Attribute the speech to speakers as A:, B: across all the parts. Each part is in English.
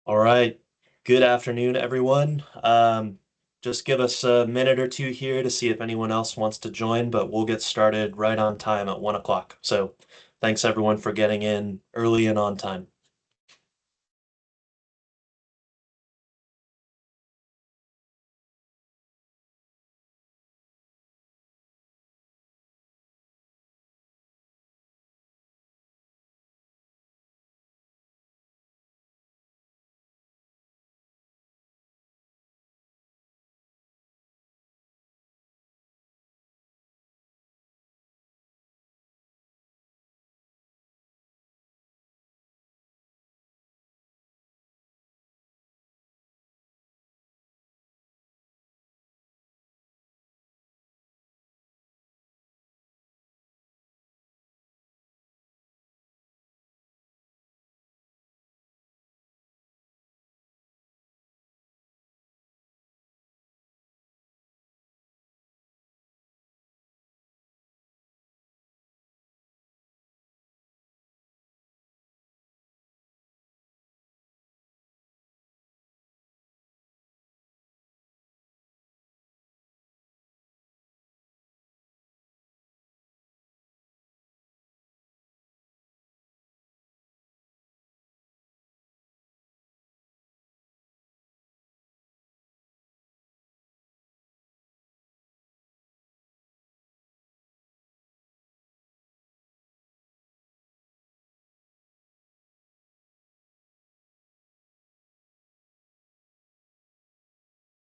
A: All right. Good afternoon, everyone. Just give us a minute or two here to see if anyone else wants to join, but we'll get started right on time at 1 o'clock. So thanks everyone for getting in early and on time.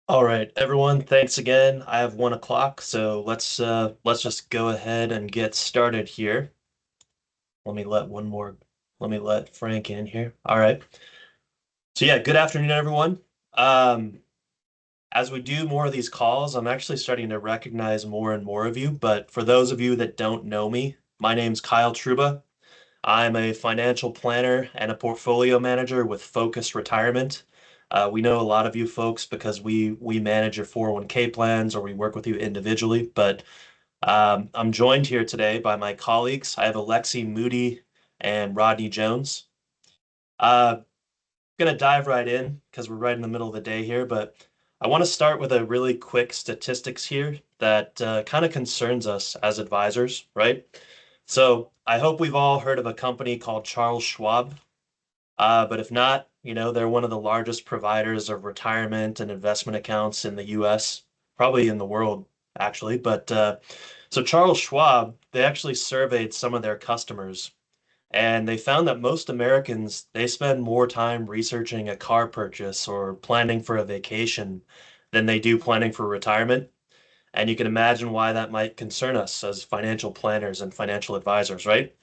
A: All right, everyone, thanks again. I have 1 o'clock, so let's just go ahead and get started here. Let me let one more, let me let Frank in here. All right. So yeah, good afternoon, everyone. Um, as we do more of these calls, I'm actually starting to recognize more and more of you. But for those of you that don't know me, my name's Kyle Truba. I'm a financial planner and a portfolio manager with Focus Retirement. We know a lot of you folks because we manage your 401k plans or we work with you individually. But I'm joined here today by my colleagues. I have Alexi Moody and Rodney Jones. Uh, Gonna dive right in because we're right in the middle of the day here, but I want to start with a really quick statistics here that kind of concerns us as advisors, right? So I hope we've all heard of a company called Charles Schwab, but if not, they're one of the largest providers of retirement and investment accounts in the US, probably in the world, actually. But so Charles Schwab, they actually surveyed some of their customers and they found that most Americans, they spend more time researching a car purchase or planning for a vacation than they do planning for retirement. And you can imagine why that might concern us as financial planners and financial advisors, right?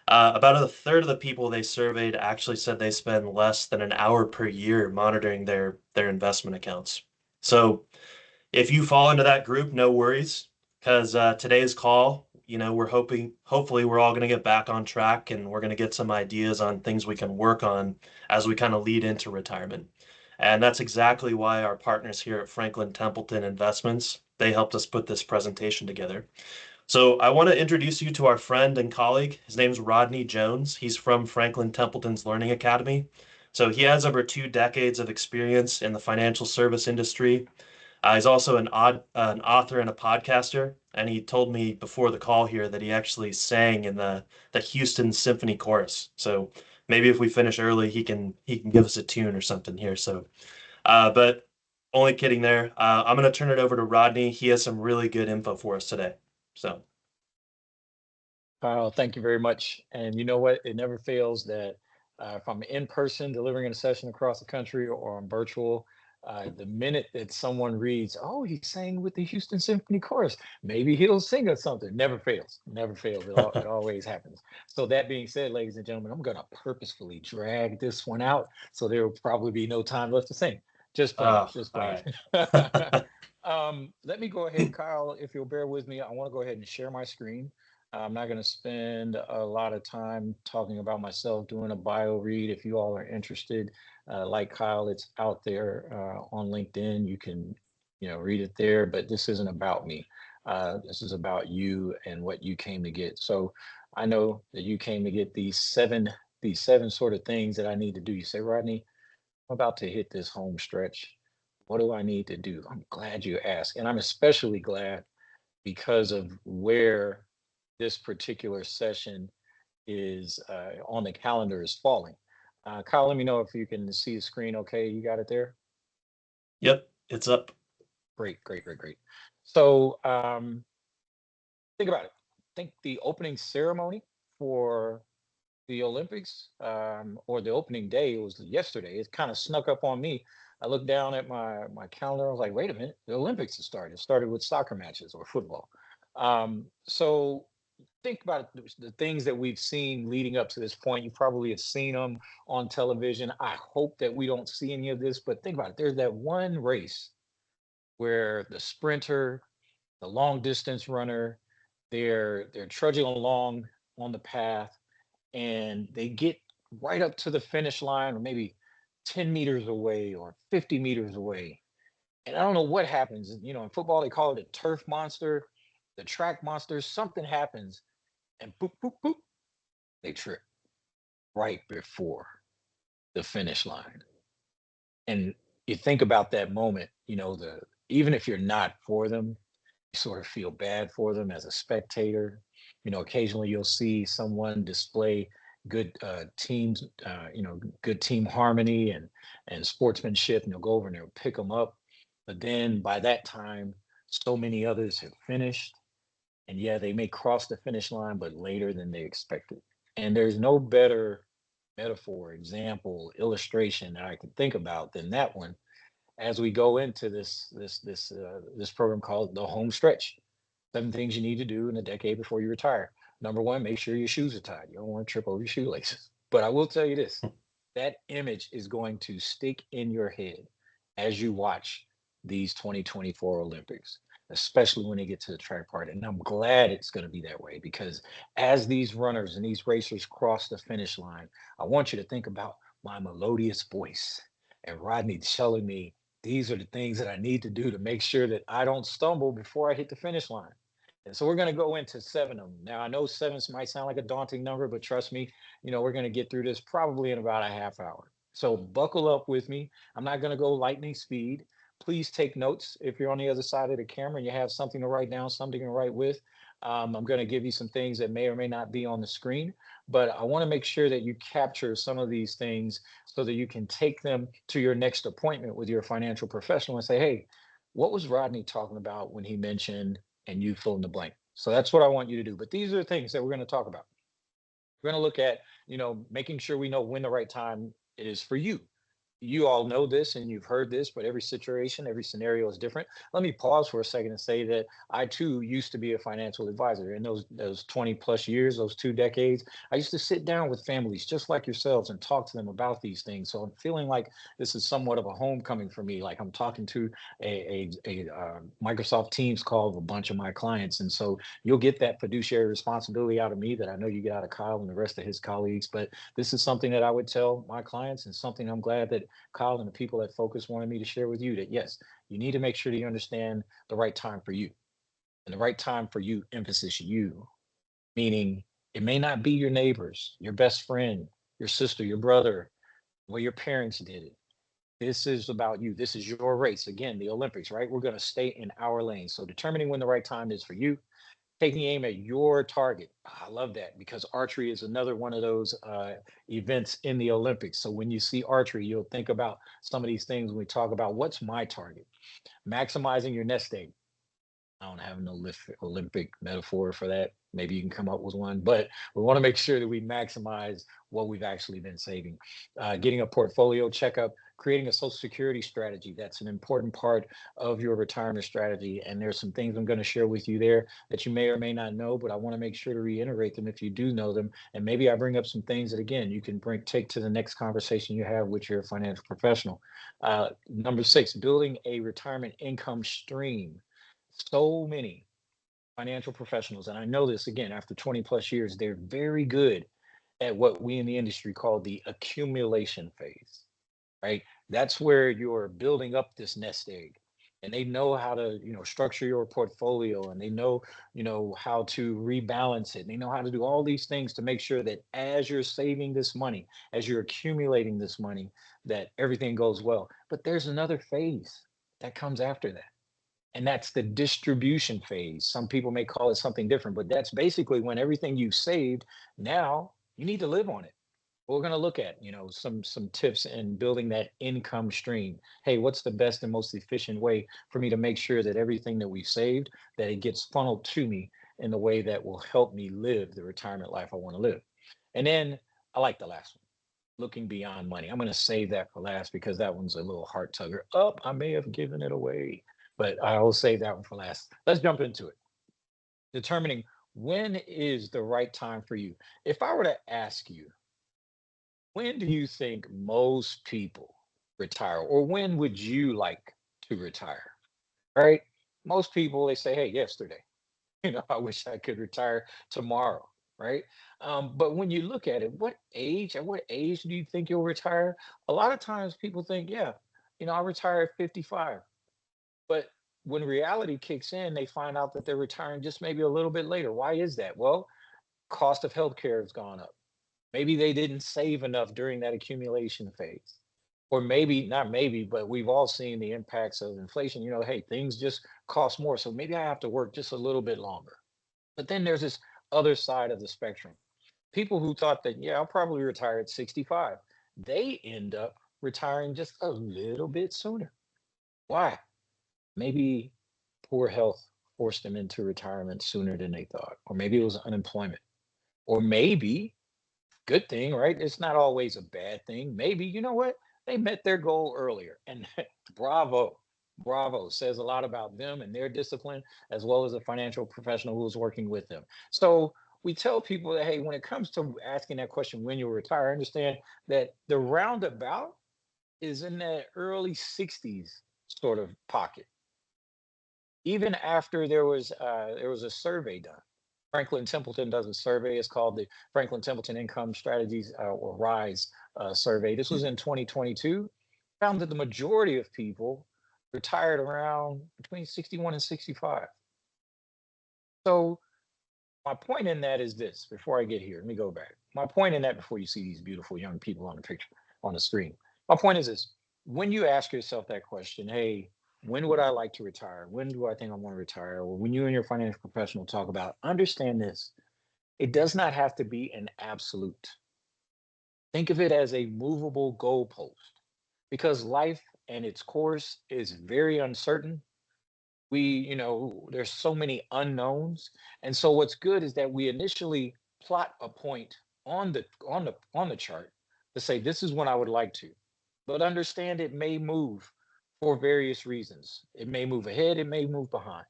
A: About a third of the people they surveyed actually said they spend less than an hour per year monitoring their investment accounts. So if you fall into that group, no worries, because today's call, hopefully, we're all going to get back on track and we're going to get some ideas on things we can work on as we kind of lead into retirement. And that's exactly why our partners here at Franklin Templeton Investments, they helped us put this presentation together. So I want to introduce you to our friend and colleague. His name's Rodney Jones. He's from Franklin Templeton's Learning Academy. So he has over 2 decades of experience in the financial service industry. He's also an author and a podcaster, and he told me before the call here that he actually sang in the Houston Symphony Chorus. So maybe if we finish early, he can give us a tune or something here. So, but only kidding there. I'm gonna turn it over to Rodney. He has some really good info for us today. So,
B: Kyle, thank you very much. And you know what? It never fails that if I'm in person delivering a session across the country or I'm virtual, the minute that someone reads, "Oh, he sang with the Houston Symphony Chorus," maybe he'll sing us something. Never fails. Never fails. It always happens. So that being said, ladies and gentlemen, I'm going to purposefully drag this one out, so there will probably be no time left to sing. Just playing.
A: all
B: Just playing.
A: right.
B: Let me go ahead, Kyle. If you'll bear with me, I want to go ahead and share my screen. I'm not going to spend a lot of time talking about myself doing a bio read. If you all are interested, like Kyle, it's out there on LinkedIn. You can, read it there. But this isn't about me. This is about you and what you came to get. So I know that you came to get these seven sort of things that I need to do. You say, Rodney? I'm about to hit this home stretch. What do I need to do? I'm glad you asked. And I'm especially glad because of where this particular session is on the calendar is falling. Kyle, let me know if you can see the screen okay. You got it there?
A: Yep, it's up.
B: Great, great, great, great. So think about it. Think the opening ceremony for the Olympics, or the opening day, it was yesterday. It kind of snuck up on me. I looked down at my calendar. I was like, wait a minute, the Olympics have started. It started with soccer matches or football. So think about it, the things that we've seen leading up to this point. You probably have seen them on television. I hope that we don't see any of this, but think about it. There's that one race where the sprinter, the long distance runner, they're trudging along on the path, and they get right up to the finish line, or maybe 10 meters away or 50 meters away. And I don't know what happens. In football, they call it a turf monster, the track monster. Something happens, and boop, boop, boop, they trip right before the finish line. And you think about that moment, even if you're not for them, sort of feel bad for them as a spectator. Occasionally you'll see someone display good teams, good team harmony and sportsmanship, and you'll go over and they'll pick them up. But then by that time, so many others have finished, and yeah, they may cross the finish line, but later than they expected. And there's no better metaphor, example, illustration that I can think about than that one as we go into this program called the home stretch. 7 things you need to do in a decade before you retire. Number one, make sure your shoes are tied. You don't want to trip over your shoelaces. But I will tell you this, that image is going to stick in your head as you watch these 2024 Olympics, especially when they get to the track part. And I'm glad it's going to be that way, because as these runners and these racers cross the finish line, I want you to think about my melodious voice and Rodney telling me these are the things that I need to do to make sure that I don't stumble before I hit the finish line. And so we're going to go into 7 of them. Now, I know seven might sound like a daunting number, but trust me, we're going to get through this probably in about a half hour. So buckle up with me. I'm not going to go lightning speed. Please take notes if you're on the other side of the camera and you have something to write down, something to write with. I'm going to give you some things that may or may not be on the screen, but I want to make sure that you capture some of these things so that you can take them to your next appointment with your financial professional and say, hey, what was Rodney talking about when he mentioned, and you fill in the blank. So that's what I want you to do. But these are the things that we're going to talk about. We're going to look at, making sure we know when the right time is for you. You all know this and you've heard this, but every situation, every scenario is different. Let me pause for a second and say that I too used to be a financial advisor. In those 20 plus years, those 2 decades, I used to sit down with families just like yourselves and talk to them about these things. So I'm feeling like this is somewhat of a homecoming for me. Like I'm talking to a Microsoft Teams call of a bunch of my clients, and so you'll get that fiduciary responsibility out of me that I know you get out of Kyle and the rest of his colleagues. But this is something that I would tell my clients, and something I'm glad that Kyle and the people at Focus wanted me to share with you, that yes, you need to make sure that you understand the right time for you. And the right time for you, emphasis you, meaning it may not be your neighbors, your best friend, your sister, your brother, well, your parents did it. This is about you. This is your race. Again, the Olympics, right? We're going to stay in our lane. So determining when the right time is for you, taking aim at your target. I love that, because archery is another one of those events in the Olympics. So when you see archery, you'll think about some of these things when we talk about what's my target. Maximizing your nest egg. I don't have an Olympic metaphor for that. Maybe you can come up with one, but we want to make sure that we maximize what we've actually been saving. Getting a portfolio checkup, creating a social security strategy. That's an important part of your retirement strategy. And there's some things I'm going to share with you there that you may or may not know, but I want to make sure to reiterate them if you do know them. And maybe I bring up some things that, again, you can take to the next conversation you have with your financial professional. Number 6, building a retirement income stream. So many financial professionals, and I know this again after 20 plus years, they're very good at what we in the industry call the accumulation phase, right? That's where you're building up this nest egg. and they know how to, structure your portfolio, and they know, how to rebalance it. And they know how to do all these things to make sure that as you're saving this money, as you're accumulating this money, that everything goes well. But there's another phase that comes after that. And that's the distribution phase. Some people may call it something different, but that's basically when everything you've saved, now you need to live on it. We're going to look at, some tips in building that income stream. Hey, what's the best and most efficient way for me to make sure that everything that we've saved, that it gets funneled to me in the way that will help me live the retirement life I want to live. And then I like the last one, looking beyond money. I'm going to save that for last because that one's a little heart tugger. Up, I may have given it away, but I'll save that one for last. Let's jump into it. Determining when is the right time for you. If I were to ask you, when do you think most people retire, or when would you like to retire? Right? Most people, they say, hey, yesterday. I wish I could retire tomorrow. Right? But when you look at it, at what age do you think you'll retire? A lot of times people think, yeah, I retire at 55. But when reality kicks in, they find out that they're retiring just maybe a little bit later. Why is that? Well, cost of healthcare has gone up. Maybe they didn't save enough during that accumulation phase. Or maybe, not maybe, but we've all seen the impacts of inflation. Hey, things just cost more. So maybe I have to work just a little bit longer. But then there's this other side of the spectrum. People who thought that, yeah, I'll probably retire at 65, they end up retiring just a little bit sooner. Why? Maybe poor health forced them into retirement sooner than they thought. Or maybe it was unemployment. Or maybe, good thing, right? It's not always a bad thing. Maybe, you know what? They met their goal earlier. And bravo, bravo says a lot about them and their discipline, as well as a financial professional who's working with them. So we tell people that, hey, when it comes to asking that question, when you'll retire, understand that the roundabout is in that early 60s sort of pocket. Even after there was a survey done. Franklin Templeton does a survey. It's called the Franklin Templeton Income Strategies or Rise survey. This was in 2022. Found that the majority of people retired around between 61 and 65. So my point in that is this. Before I get here, let me go back. My point in that, before you see these beautiful young people on the picture on the screen, my point is this: when you ask yourself that question, hey, when would I like to retire? When do I think I want to retire? Or when you and your financial professional talk about, understand this: it does not have to be an absolute. Think of it as a movable goalpost, because life and its course is very uncertain. There's so many unknowns. And so what's good is that we initially plot a point on the chart to say, this is when I would like to. But understand it may move for various reasons. It may move ahead, it may move behind.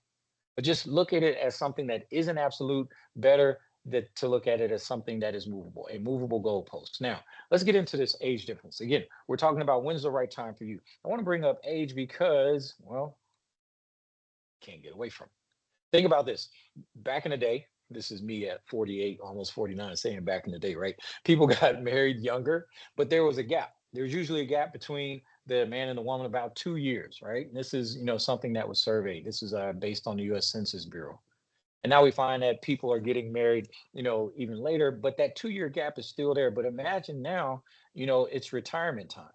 B: But just look at it as something that isn't absolute. Better that to look at it as something that is movable, a movable goalpost. Now, let's get into this age difference. Again, we're talking about when's the right time for you. I want to bring up age because, well, can't get away from it. Think about this. Back in the day, this is me at 48, almost 49, saying back in the day, right? People got married younger, but there was a gap. There's usually a gap between the man and the woman, about 2 years, right? And this is, something that was surveyed. This is based on the U.S. Census Bureau. And now we find that people are getting married, even later, but that 2 year gap is still there. But imagine now, it's retirement time.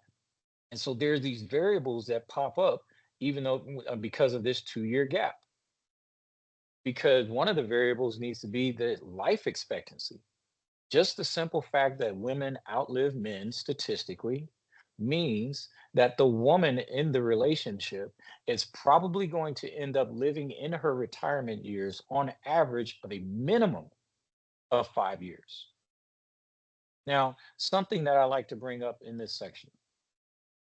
B: And so there's these variables that pop up, even though because of this 2 year gap, because one of the variables needs to be the life expectancy. Just the simple fact that women outlive men statistically means that the woman in the relationship is probably going to end up living in her retirement years on average of a minimum of 5 years. Now, something that I like to bring up in this section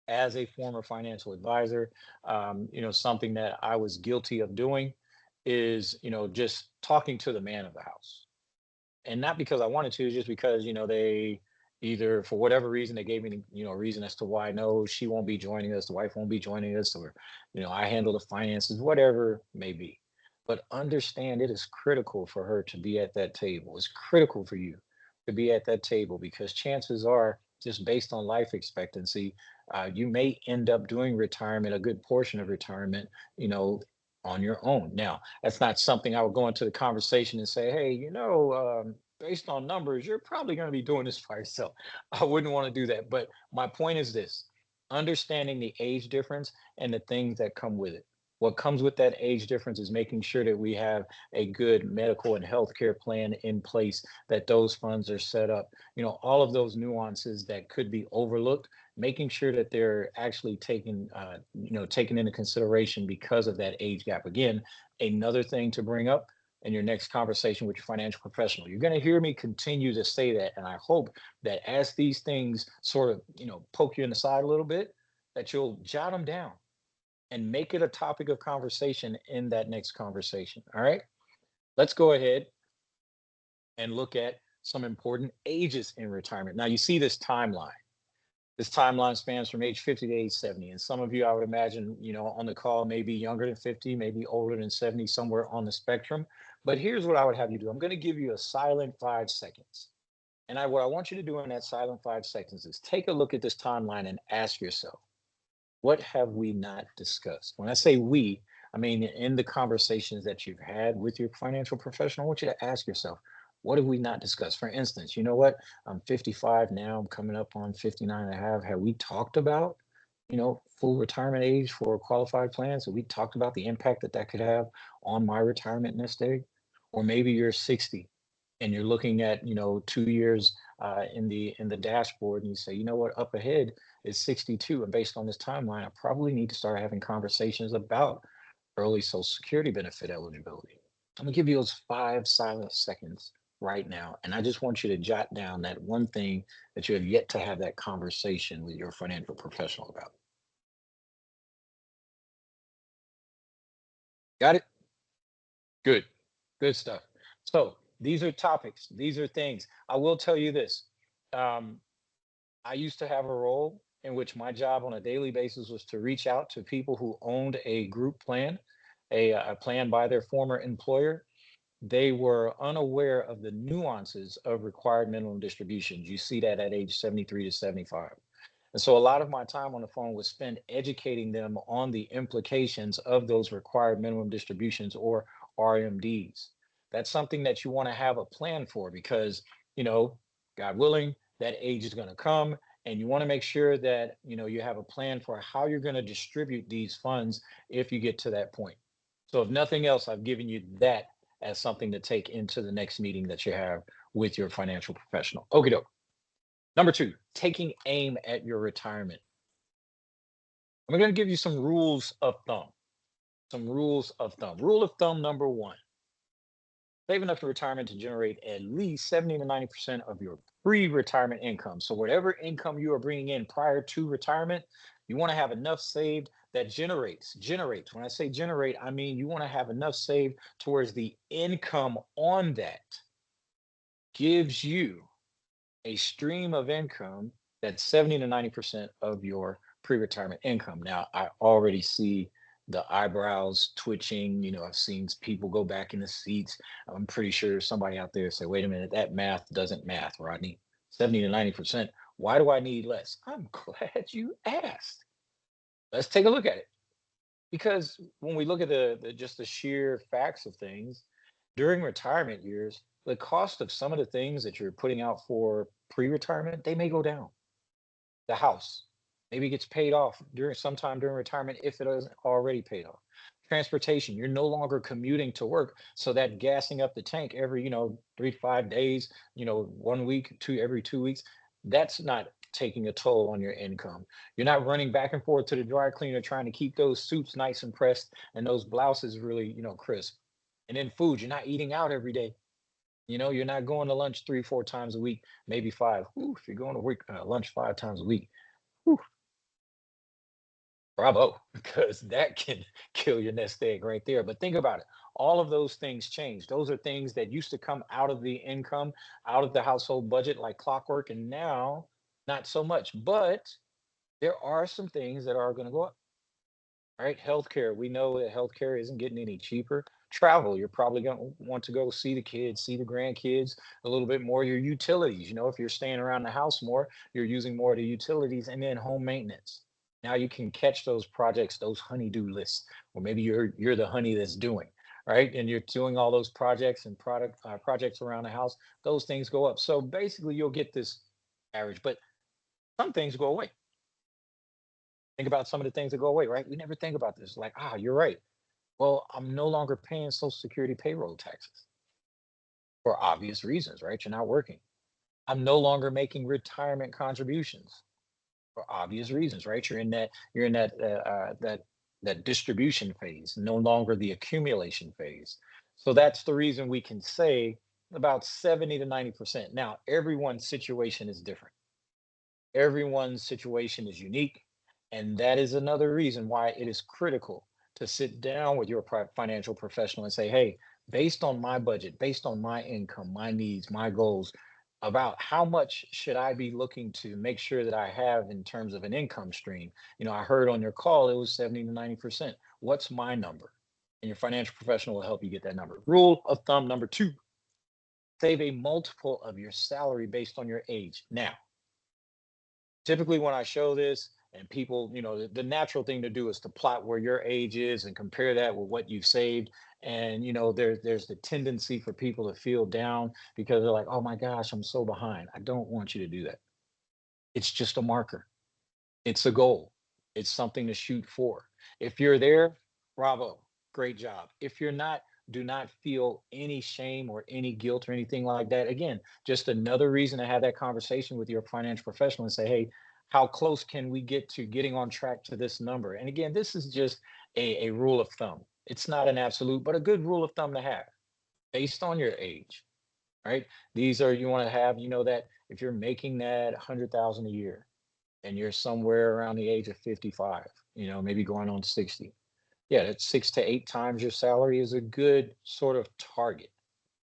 B: as a former financial advisor, something that I was guilty of doing is, just talking to the man of the house. And not because I wanted to, just because, they either for whatever reason they gave me, a reason as to why no, she won't be joining us, the wife won't be joining us, or, I handle the finances, whatever may be. But understand it is critical for her to be at that table. It's critical for you to be at that table because chances are just based on life expectancy, you may end up doing retirement, a good portion of retirement, you know, on your own. Now, that's not something I would go into the conversation and say, hey, based on numbers, you're probably going to be doing this by yourself. I wouldn't want to do that. But my point is this: understanding the age difference and the things that come with it. What comes with that age difference is making sure that we have a good medical and healthcare plan in place, that those funds are set up, all of those nuances that could be overlooked, making sure that they're actually taken into consideration because of that age gap. Again, another thing to bring up in your next conversation with your financial professional. You're going to hear me continue to say that, and I hope that as these things sort of, poke you in the side a little bit, that you'll jot them down and make it a topic of conversation in that next conversation. All right. Let's go ahead and look at some important ages in retirement. Now, you see this timeline. This timeline spans from age 50 to age 70. And some of you, I would imagine, on the call, may be younger than 50, maybe older than 70, somewhere on the spectrum. But here's what I would have you do: I'm going to give you a silent 5 seconds. And what I want you to do in that silent 5 seconds is take a look at this timeline and ask yourself, what have we not discussed? When I say we, I mean in the conversations that you've had with your financial professional. I want you to ask yourself, what have we not discussed? For instance, you know what? I'm 55 now, I'm coming up on 59 and a half. Have we talked about, full retirement age for qualified plans? Have we talked about the impact that that could have on my retirement nest egg? Or maybe you're 60 and you're looking at, 2 years in the dashboard, and you say, you know what, up ahead is 62, and based on this timeline, I probably need to start having conversations about early Social Security benefit eligibility. I'm gonna give you those 5 silent seconds right now, and I just want you to jot down that one thing that you have yet to have that conversation with your financial professional about. Got it? Good. Good stuff. So these are topics. These are things. I will tell you this. Um, I used to have a role in which my job on a daily basis was to reach out to people who owned a group plan, a plan by their former employer. They were unaware of the nuances of required minimum distributions. You see that at age 73 to 75. And so a lot of my time on the phone was spent educating them on the implications of those required minimum distributions, or RMDs. That's something that you want to have a plan for because, you know, God willing, that age is going to come, and you want to make sure that, you have a plan for how you're going to distribute these funds if you get to that point. So if nothing else, I've given you that as something to take into the next meeting that you have with your financial professional. Okay, number two, taking aim at your retirement. I'm going to give you some rules of thumb. Some rules of thumb. Rule of thumb number one: save enough for retirement to generate at least 70 to 90% of your pre retirement income. So, whatever income you are bringing in prior to retirement, you want to have enough saved that generates. When I say generate, I mean you want to have enough saved towards the income on that gives you a stream of income that's 70 to 90% of your pre-retirement income. Now, I already see the eyebrows twitching. I've seen people go back in the seats. I'm pretty sure somebody out there say, wait a minute, that math doesn't math, Rodney. 70 to 90%. Why do I need less? I'm glad you asked. Let's take a look at it. Because when we look at just the sheer facts of things, during retirement years, the cost of some of the things that you're putting out for pre-retirement, they may go down. The house maybe gets paid off during sometime during retirement if it isn't already paid off. Transportation, you're no longer commuting to work, so that gassing up the tank every 3 to 5 days, one week, every 2 weeks, that's not taking a toll on your income. You're not running back and forth to the dry cleaner trying to keep those suits nice and pressed and those blouses really crisp. And then food, you're not eating out every day. You're not going to lunch 3, 4 times a week, maybe five. Whew, if you're going to work lunch 5 times a week, whew, bravo, because that can kill your nest egg right there. But think about it. All of those things change. Those are things that used to come out of the income, out of the household budget like clockwork, and now not so much. But there are some things that are going to go up. All right, healthcare. We know that healthcare isn't getting any cheaper. Travel, you're probably going to want to go see the kids, see the grandkids a little bit more. Your utilities, if you're staying around the house more, you're using more of the utilities, and then home maintenance. Now you can catch those projects, those honeydew lists, or maybe you're the honey that's doing right, and you're doing all those projects and projects around the house. Those things go up. So basically, you'll get this average, but some things go away. Think about some of the things that go away, right? We never think about this. Like, you're right. Well, I'm no longer paying Social Security payroll taxes for obvious reasons, right? You're not working. I'm no longer making retirement contributions for obvious reasons, right? You're in that distribution phase, no longer the accumulation phase. So that's the reason we can say about 70 to 90%. Now, everyone's situation is different. Everyone's situation is unique. And that is another reason why it is critical to sit down with your financial professional and say, hey, based on my budget, based on my income, my needs, my goals, about how much should I be looking to make sure that I have in terms of an income stream. I heard on your call it was 70 to 90%. What's my number? And your financial professional will help you get that number. Rule of thumb number two, save a multiple of your salary based on your age. Now, typically when I show this and people, the natural thing to do is to plot where your age is and compare that with what you've saved. And there's the tendency for people to feel down because they're like, oh my gosh, I'm so behind. I don't want you to do that. It's just a marker. It's a goal. It's something to shoot for. If you're there, bravo, great job. If you're not, do not feel any shame or any guilt or anything like that. Again, just another reason to have that conversation with your financial professional and say, hey, how close can we get to getting on track to this number? And again, this is just a rule of thumb. It's not an absolute, but a good rule of thumb to have based on your age, right? These are, you want to have, that if you're making that 100,000 a year, and you're somewhere around the age of 55, maybe going on 60. Yeah, that's 6 to 8 times your salary is a good sort of target.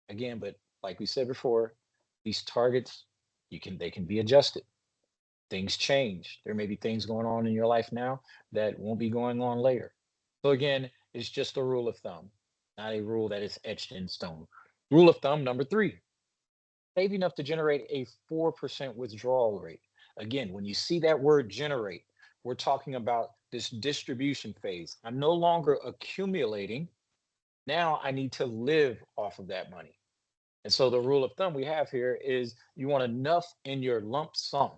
B: Again, but like we said before, these targets, they can be adjusted. Things change. There may be things going on in your life now that won't be going on later. So again, it's just a rule of thumb, not a rule that is etched in stone. Rule of thumb number three, save enough to generate a 4% withdrawal rate. Again, when you see that word generate, we're talking about this distribution phase. I'm no longer accumulating. Now I need to live off of that money. And so the rule of thumb we have here is you want enough in your lump sum,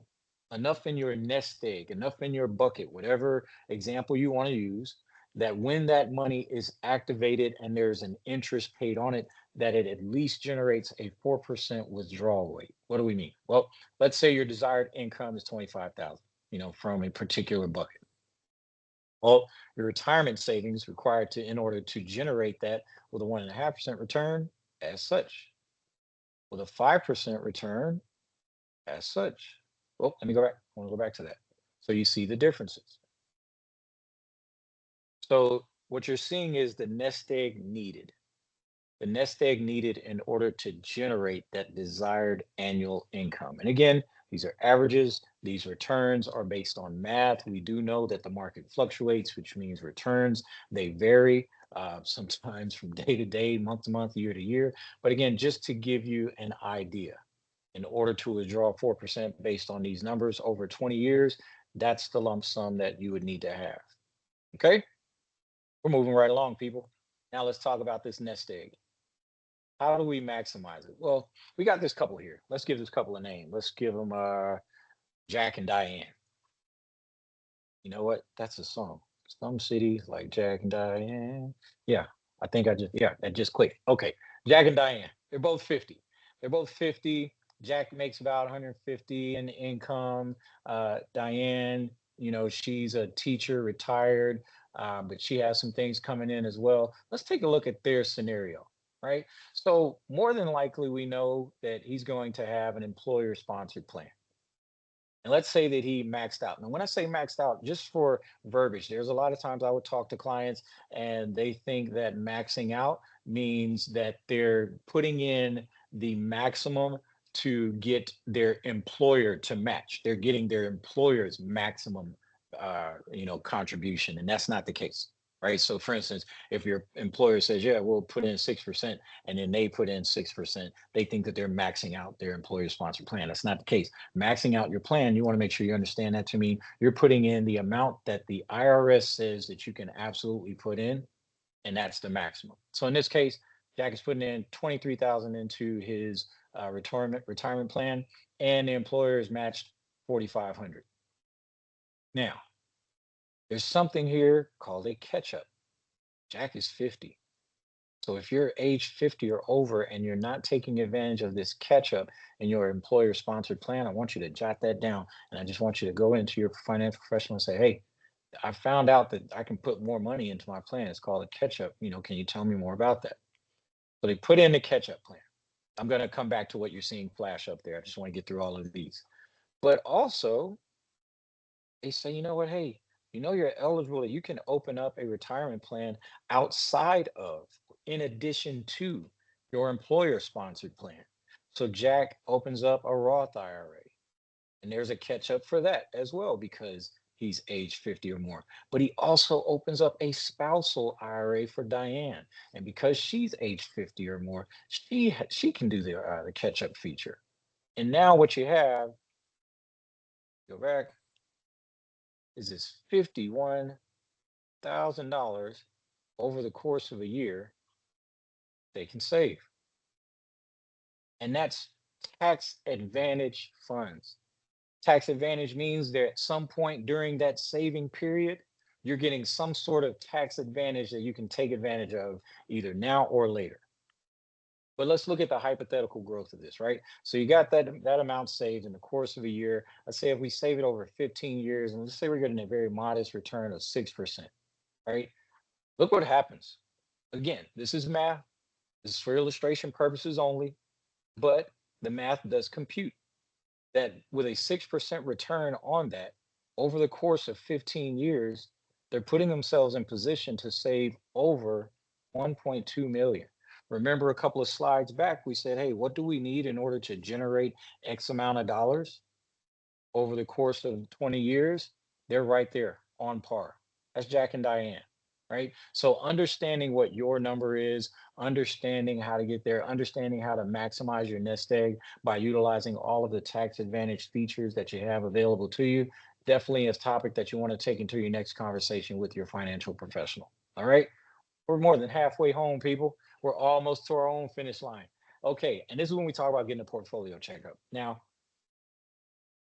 B: enough in your nest egg, enough in your bucket, whatever example you want to use, that when that money is activated and there's an interest paid on it, that it at least generates a 4% withdrawal rate. What do we mean? Well, let's say your desired income is 25,000, from a particular bucket. Well, your retirement savings required to in order to generate that with a 1.5% return as such with a 5% return as such. Well, let me go back. I want to go back to that. So you see the differences. So what you're seeing is the nest egg needed. The nest egg needed in order to generate that desired annual income. And again, these are averages. These returns are based on math. We do know that the market fluctuates, which means returns, they vary sometimes from day to day, month to month, year to year. But again, just to give you an idea, in order to withdraw 4% based on these numbers over 20 years, that's the lump sum that you would need to have. Okay, we're moving right along, people. Now let's talk about this nest egg. How do we maximize it? Well, we got this couple here. Let's give this couple a name. Let's give them Jack and Diane. You know what? That's a song. Some cities like Jack and Diane. Yeah, I think that just clicked. Okay, Jack and Diane. They're both 50. They're both 50. Jack makes about 150 in income. Diane, she's a teacher, retired, but she has some things coming in as well. Let's take a look at their scenario, right? So more than likely, we know that he's going to have an employer-sponsored plan. And let's say that he maxed out. Now, when I say maxed out, just for verbiage, there's a lot of times I would talk to clients and they think that maxing out means that they're putting in the maximum to get their employer to match. They're getting their employer's maximum, contribution, and that's not the case, right? So, for instance, if your employer says, "Yeah, we'll put in 6%," and then they put in 6%, they think that they're maxing out their employer-sponsored plan. That's not the case. Maxing out your plan, you want to make sure you understand that to mean you're putting in the amount that the IRS says that you can absolutely put in, and that's the maximum. So in this case, Jack is putting in 23,000 into his retirement plan, and the employer is matched 4,500. Now, there's something here called a catch up. Jack is 50. So if you're age 50 or over and you're not taking advantage of this catch up in your employer sponsored plan, I want you to jot that down. And I just want you to go into your financial professional and say, "Hey, I found out that I can put more money into my plan. It's called a catch up. Can you tell me more about that?" So they put in the catch up plan. I'm going to come back to what you're seeing flash up there. I just want to get through all of these. But also, they say, you know what? Hey, you're eligible. You can open up a retirement plan outside of, in addition to your employer sponsored plan. So Jack opens up a Roth IRA. And there's a catch up for that as well because he's age 50 or more. But he also opens up a spousal IRA for Diane. And because she's age 50 or more, she can do the catch up feature. And now what you have, go back, is this $51,000 over the course of a year they can save. And that's tax advantage funds. Tax advantage means that at some point during that saving period, you're getting some sort of tax advantage that you can take advantage of either now or later. But let's look at the hypothetical growth of this, right? So you got that amount saved in the course of a year. Let's say if we save it over 15 years, and let's say we're getting a very modest return of 6%, right? Look what happens. Again, this is math. This is for illustration purposes only, but the math does compute that with a 6% return on that over the course of 15 years, they're putting themselves in position to save over 1.2 million. Remember a couple of slides back, we said, hey, what do we need in order to generate X amount of dollars? Over the course of 20 years, they're right there on par. That's Jack and Diane, right? So understanding what your number is, understanding how to get there, understanding how to maximize your nest egg by utilizing all of the tax advantage features that you have available to you, definitely is a topic that you want to take into your next conversation with your financial professional. All right. We're more than halfway home, people. We're almost to our own finish line. Okay. And this is when we talk about getting a portfolio checkup. Now,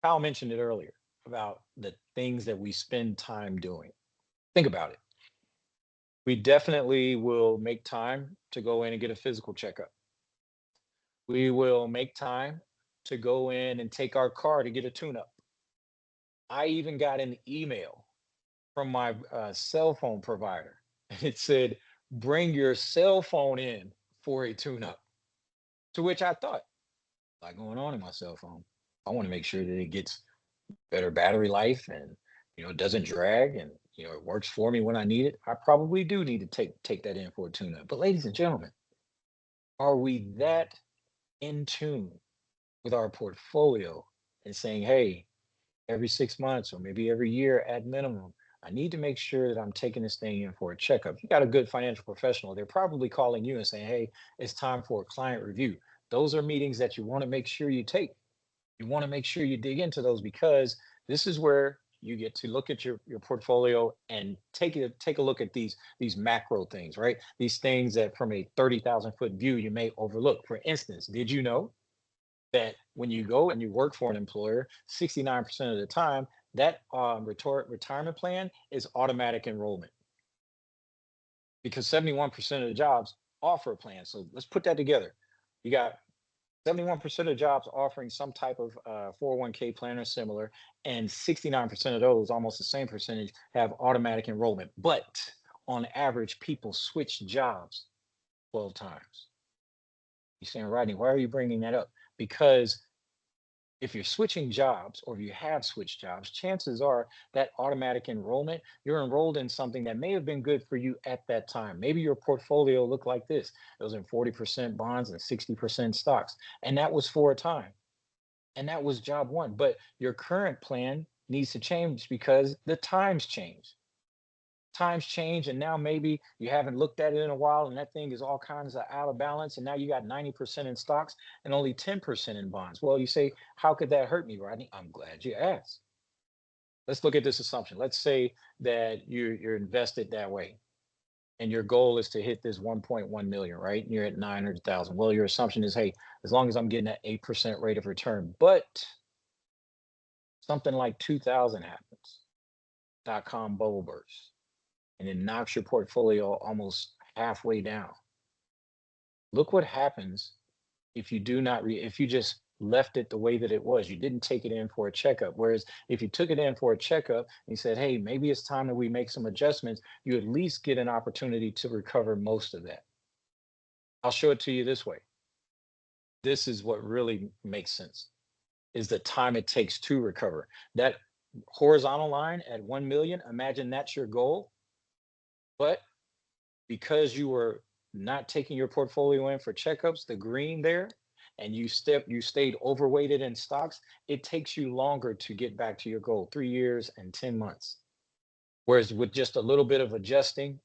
B: Kyle mentioned it earlier about the things that we spend time doing. Think about it. We definitely will make time to go in and get a physical checkup. We will make time to go in and take our car to get a tune up. I even got an email from my cell phone provider. And it said, bring your cell phone in for a tune up. To which I thought, like going on in my cell phone. I want to make sure that it gets better battery life and it doesn't drag and it works for me when I need it. I probably do need to take that in for a tune up. But ladies and gentlemen, are we that in tune with our portfolio and saying, hey, every 6 months or maybe every year at minimum, I need to make sure that I'm taking this thing in for a checkup. You got a good financial professional, they're probably calling you and saying, hey, it's time for a client review. Those are meetings that you want to make sure you take. You want to make sure you dig into those because this is where you get to look at your portfolio and take a look at these macro things, right? These things that from a 30,000-foot view you may overlook. For instance, did you know that when you go and you work for an employer, 69% of the time that retirement plan is automatic enrollment because 71% of the jobs offer a plan. So let's put that together. You got 71% of jobs offering some type of 401k plan or similar, and 69% of those, almost the same percentage, have automatic enrollment. But on average, people switch jobs 12 times. You're saying, Rodney, why are you bringing that up? Because if you're switching jobs or if you have switched jobs, chances are that automatic enrollment, you're enrolled in something that may have been good for you at that time. Maybe your portfolio looked like this. It was in 40% bonds and 60% stocks. And that was for a time. And that was job one. But your current plan needs to change because the times change. Times change, and now maybe you haven't looked at it in a while, and that thing is all kinds of out of balance, and now you got 90% in stocks and only 10% in bonds. Well, you say, how could that hurt me, Rodney? I'm glad you asked. Let's look at this assumption. Let's say that you're invested that way, and your goal is to hit this 1.1 million, right? And you're at 900,000. Well, your assumption is, hey, as long as I'm getting that 8% rate of return, but something like 2000 happens, .com bubble burst, and it knocks your portfolio almost halfway down. Look what happens if you do not if you just left it the way that it was. You didn't take it in for a checkup. Whereas if you took it in for a checkup and you said, hey, maybe it's time that we make some adjustments, you at least get an opportunity to recover most of that. I'll show it to you this way. This is what really makes sense, is the time it takes to recover. That horizontal line at 1 million, imagine that's your goal. But because you were not taking your portfolio in for checkups, the green there, and you stayed overweighted in stocks, it takes you longer to get back to your goal, 3 years and 10 months. Whereas with just a little bit of adjusting,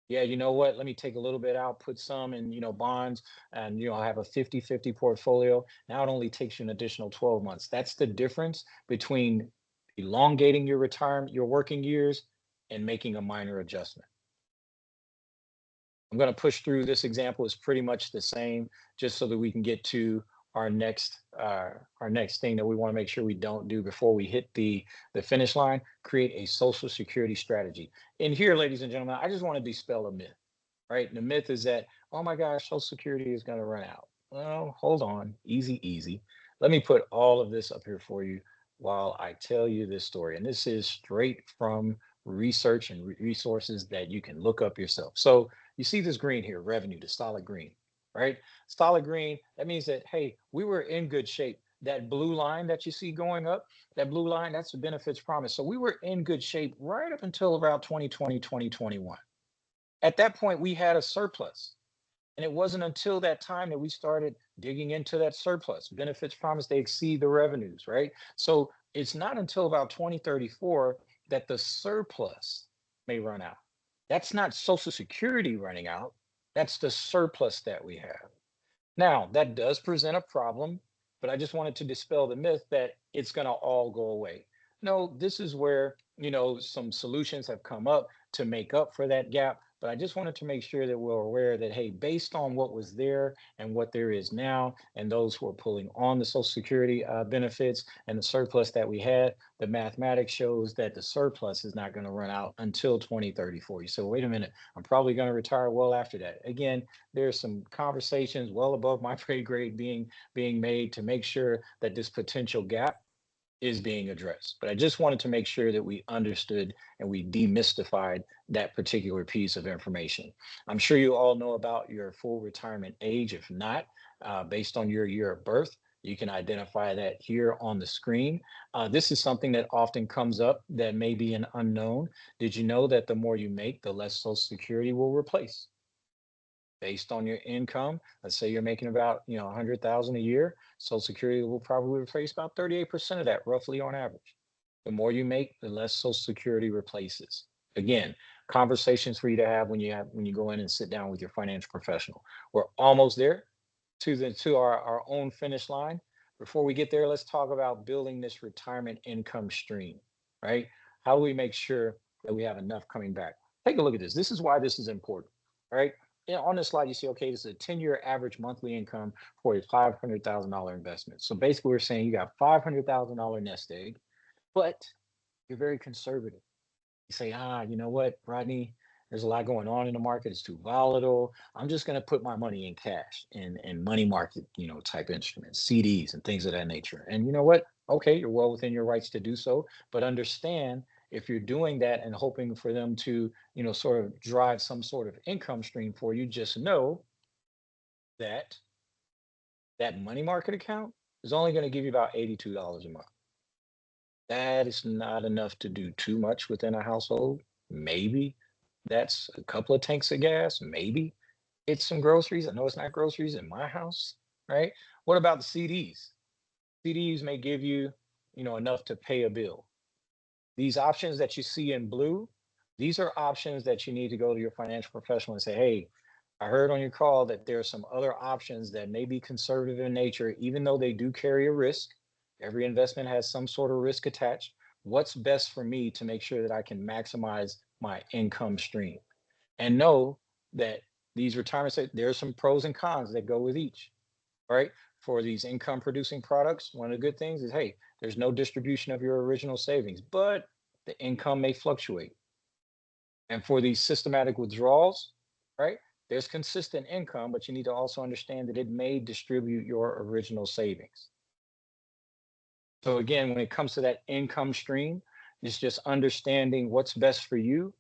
B: yeah, you know what, let me take a little bit out, put some in, bonds, and have a 50-50 portfolio. Now it only takes you an additional 12 months. That's the difference between elongating your retirement, your working years, and making a minor adjustment. I'm going to push through. This example is pretty much the same, just so that we can get to our next thing that we want to make sure we don't do before we hit the finish line. Create a social security strategy. In here, ladies and gentlemen, I just want to dispel a myth. Right? And the myth is that, oh my gosh, social security is going to run out. Well, hold on, easy, easy. Let me put all of this up here for you while I tell you this story. And this is straight from research and resources that you can look up yourself. So you see this green here, revenue, the solid green, right? Solid green, that means that, hey, we were in good shape. That blue line that you see going up, that blue line, that's the benefits promise. So we were in good shape right up until about 2020, 2021. At that point, we had a surplus. And it wasn't until that time that we started digging into that surplus. Benefits promise, they exceed the revenues, right? So it's not until about 2034 that the surplus may run out. That's not Social Security running out. That's the surplus that we have. Now, that does present a problem, but I just wanted to dispel the myth that it's going to all go away. No, this is where, some solutions have come up to make up for that gap. But I just wanted to make sure that we're aware that, hey, based on what was there and what there is now, and those who are pulling on the Social Security benefits and the surplus that we had, the mathematics shows that the surplus is not going to run out until 2034. So wait a minute, I'm probably going to retire well after that. Again, there's some conversations well above my pay grade being made to make sure that this potential gap is being addressed. But I just wanted to make sure that we understood and we demystified that particular piece of information. I'm sure you all know about your full retirement age. If not, based on your year of birth, you can identify that here on the screen. This is something that often comes up that may be an unknown. Did you know that the more you make, the less Social Security will replace? Based on your income, let's say you're making about 100,000 a year, Social Security will probably replace about 38% of that, roughly on average. The more you make, the less Social Security replaces. Again, conversations for you to have when you go in and sit down with your financial professional. We're almost there to our own finish line. Before we get there, let's talk about building this retirement income stream, right? How do we make sure that we have enough coming back? Take a look at this. This is why this is important, right? On this slide, you see, okay, this is a 10-year average monthly income for a $500,000 investment. So basically, we're saying you got $500,000 nest egg, but you're very conservative. You say, you know what, Rodney, there's a lot going on in the market. It's too volatile. I'm just going to put my money in cash and money market, type instruments, CDs and things of that nature. And you know what? Okay, you're well within your rights to do so, but understand, if you're doing that and hoping for them to, sort of drive some sort of income stream for you, just know that that money market account is only going to give you about $82 a month. That is not enough to do too much within a household. Maybe that's a couple of tanks of gas. Maybe it's some groceries. I know it's not groceries in my house, right? What about the CDs? CDs may give you, enough to pay a bill. These options that you see in blue These are options that you need to go to your financial professional and say, hey, I heard on your call that there are some other options that may be conservative in nature, even though they do carry a risk. Every investment has some sort of risk attached. What's best for me to make sure that I can maximize my income stream? And know that these retirement there are some pros and cons that go with each, right? For these income producing products, one of the good things is, hey, there's no distribution of your original savings, but the income may fluctuate. And for these systematic withdrawals, right, there's consistent income, but you need to also understand that it may distribute your original savings. So again, when it comes to that income stream, it's just understanding what's best for you,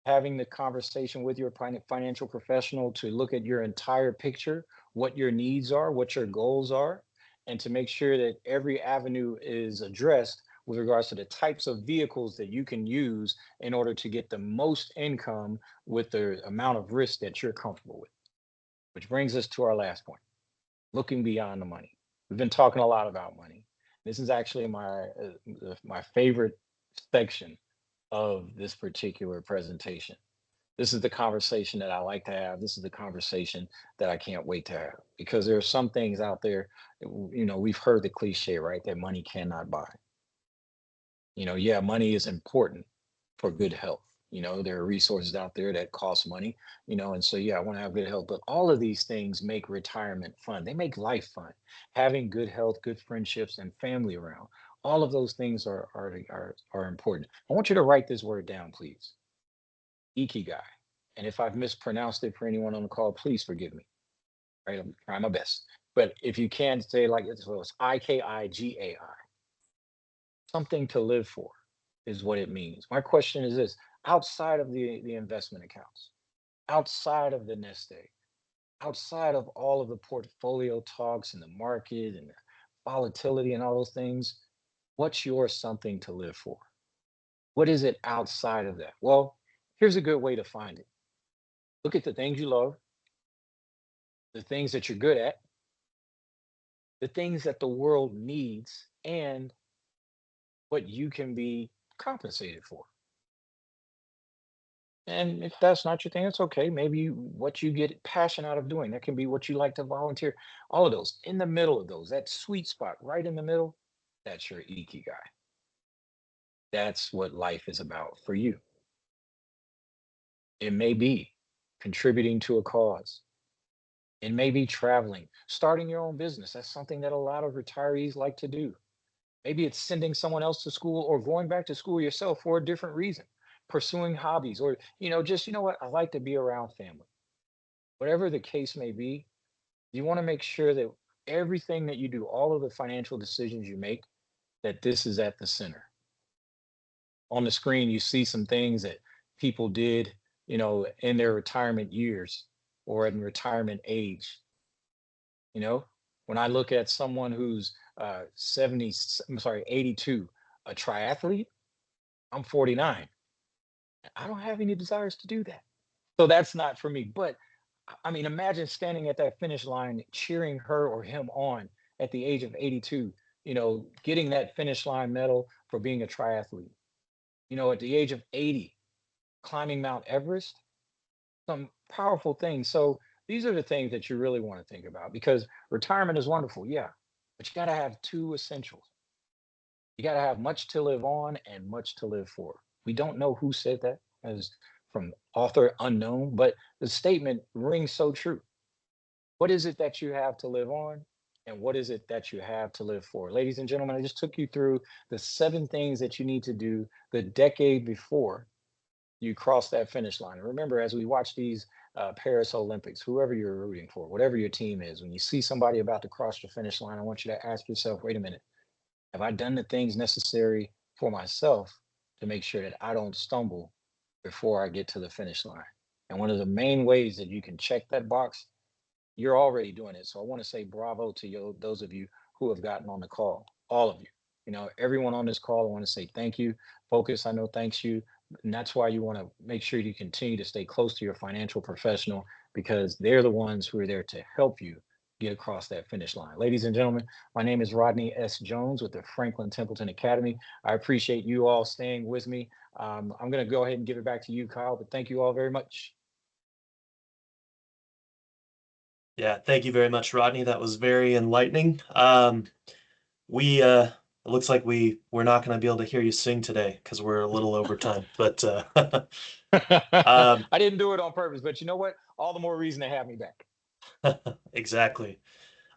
B: having the conversation with your financial professional to look at your entire picture, what your needs are, what your goals are, and to make sure that every avenue is addressed with regards to the types of vehicles that you can use in order to get the most income with the amount of risk that you're comfortable with. Which brings us to our last point, looking beyond the money. We've been talking a lot about money. This is actually my favorite section of this particular presentation. This is the conversation that I like to have. This is the conversation that I can't wait to have because there are some things out there, we've heard the cliche, right? That money cannot buy. Yeah, money is important for good health. There are resources out there that cost money, and so, yeah, I want to have good health. But all of these things make retirement fun. They make life fun. Having good health, good friendships, and family around. All of those things are important. I want you to write this word down, please. Ikigai. And if I've mispronounced it for anyone on the call, please forgive me. Right? I'm trying my best. But if you can say like it's, well, it's Ikigai, something to live for is what it means. My question is this: outside of the investment accounts, outside of the nest egg, outside of all of the portfolio talks and the market and the volatility and all those things, what's your something to live for? What is it outside of that? Well, here's a good way to find it. Look at the things you love, the things that you're good at, the things that the world needs, and what you can be compensated for. And if that's not your thing, it's okay. Maybe what you get passion out of doing, that can be what you like to volunteer. All of those in the middle of those, that sweet spot right in the middle, that's your ikigai. That's what life is about for you. It may be contributing to a cause. It may be traveling, starting your own business. That's something that a lot of retirees like to do. Maybe it's sending someone else to school or going back to school yourself for a different reason, pursuing hobbies, or, just, what, I like to be around family. Whatever the case may be, you want to make sure that everything that you do, all of the financial decisions you make, that this is at the center. On the screen, you see some things that people did, in their retirement years or in retirement age. You know, when I look at someone who's 70, I'm sorry, 82, a triathlete, I'm 49. I don't have any desires to do that. So that's not for me. But I mean, imagine standing at that finish line, cheering her or him on at the age of 82, getting that finish line medal for being a triathlete. At the age of 80, climbing Mount Everest, some powerful things. So these are the things that you really want to think about because retirement is wonderful, yeah, but you got to have two essentials. You got to have much to live on and much to live for. We don't know who said that, as from author unknown, but the statement rings so true. What is it that you have to live on? And what is it that you have to live for? Ladies and gentlemen, I just took you through the 7 things that you need to do the decade before you cross that finish line. And remember, as we watch these Paris Olympics, whoever you're rooting for, whatever your team is, when you see somebody about to cross the finish line, I want you to ask yourself, wait a minute, have I done the things necessary for myself to make sure that I don't stumble before I get to the finish line? And one of the main ways that you can check that box, you're already doing it. So I want to say bravo to you, those of you who have gotten on the call, all of you. Everyone on this call, I want to say thank you. Focus, I know, thanks you. And that's why you want to make sure you continue to stay close to your financial professional because they're the ones who are there to help you get across that finish line. Ladies and gentlemen, my name is Rodney S. Jones with the Franklin Templeton Academy. I appreciate you all staying with me. I'm going to go ahead and give it back to you, Kyle, but thank you all very much.
A: Yeah, thank you very much, Rodney. That was very enlightening. We it looks like we're not going to be able to hear you sing today because we're a little over time. But um,
B: I didn't do it on purpose, but you know what? All the more reason to have me back.
A: exactly.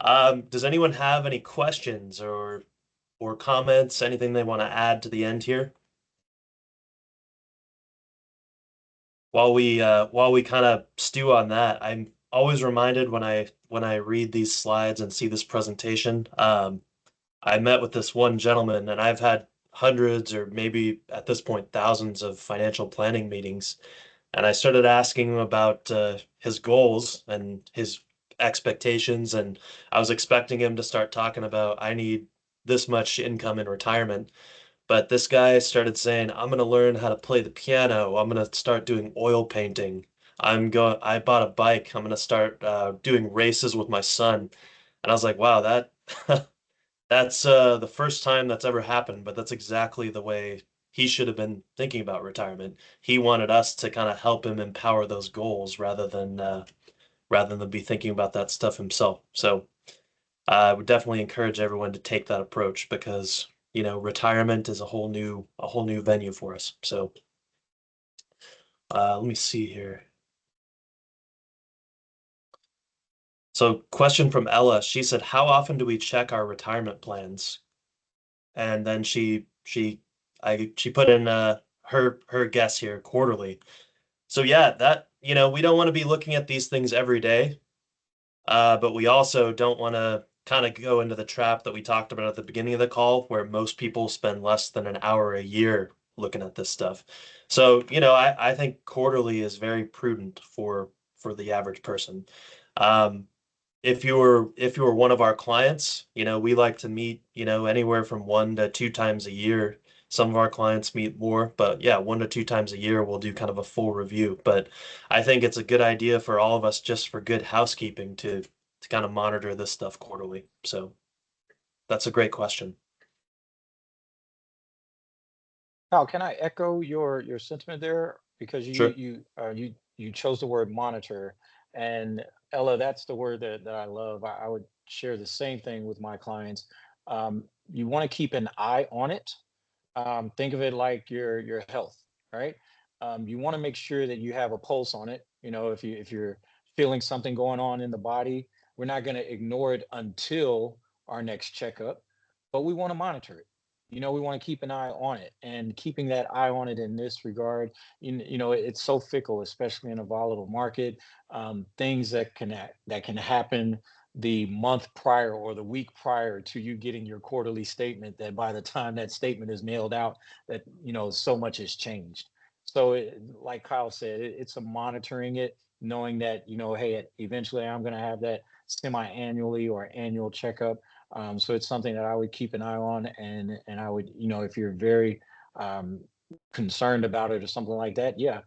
A: Does anyone have any questions or comments? Anything they want to add to the end here? While we kind of stew on that, I'm always reminded when I read these slides and see this presentation. I met with this one gentleman, and I've had hundreds or maybe at this point thousands of financial planning meetings. And I started asking him about his goals and his expectations. And I was expecting him to start talking about, I need this much income in retirement. But this guy started saying, I'm going to learn how to play the piano. I'm going to start doing oil painting. I bought a bike. I'm going to start doing races with my son. And I was like, wow, that's the first time that's ever happened, but that's exactly the way he should have been thinking about retirement. He wanted us to kind of help him empower those goals rather than be thinking about that stuff himself. So I would definitely encourage everyone to take that approach because, retirement is a whole new venue for us. So let me see here. So question from Ella. She said, "How often do we check our retirement plans?" And then she put in her guess here quarterly. So yeah, that we don't want to be looking at these things every day, but we also don't want to kind of go into the trap that we talked about at the beginning of the call, where most people spend less than an hour a year looking at this stuff. So I think quarterly is very prudent for the average person. Um, if you were one of our clients, we like to meet, anywhere from 1 to 2 times a year. Some of our clients meet more, but yeah, 1 to 2 times a year we'll do kind of a full review. But I think it's a good idea for all of us just for good housekeeping to kind of monitor this stuff quarterly. So that's a great question.
B: Now, can I echo your sentiment there? Because
A: Sure.
B: you chose the word monitor, and Ella, that's the word that I love. I would share the same thing with my clients. You want to keep an eye on it. Think of it like your health, right? You want to make sure that you have a pulse on it. If you're feeling something going on in the body, we're not going to ignore it until our next checkup, but we want to monitor it. We want to keep an eye on it, and keeping that eye on it in this regard, it's so fickle, especially in a volatile market. Things that can happen the month prior or the week prior to you getting your quarterly statement, that by the time that statement is mailed out, that so much has changed. So like Kyle said, it's a monitoring it, knowing that hey, eventually I'm going to have that semi-annually or annual checkup. So it's something that I would keep an eye on, and I would, if you're very um, concerned about it or something like that, yeah,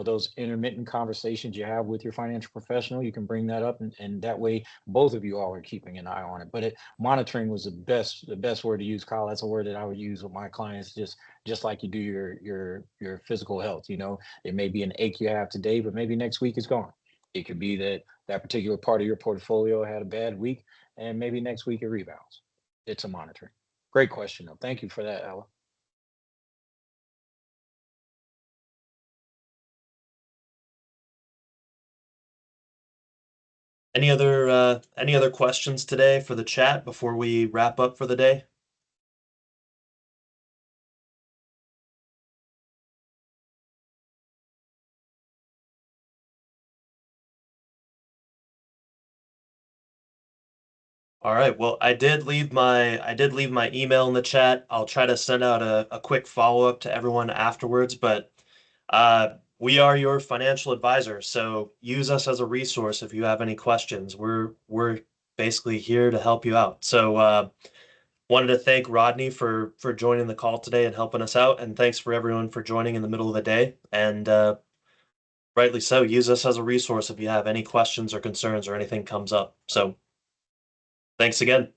B: those intermittent conversations you have with your financial professional, you can bring that up, and that way both of you all are keeping an eye on it. But monitoring was the best word to use, Kyle. That's a word that I would use with my clients, just like you do your physical health. It may be an ache you have today, but maybe next week it's gone. It could be that particular part of your portfolio had a bad week, and maybe next week it rebounds. It's a monitoring. Great question, though. Thank you for that, Ella.
A: Any other questions today for the chat before we wrap up for the day? All right. Well, I did leave my email in the chat. I'll try to send out a quick follow-up to everyone afterwards, but we are your financial advisor, so use us as a resource if you have any questions. We're basically here to help you out. So wanted to thank Rodney for joining the call today and helping us out, and thanks for everyone for joining in the middle of the day. And rightly so, use us as a resource if you have any questions or concerns or anything comes up. So Thanks again.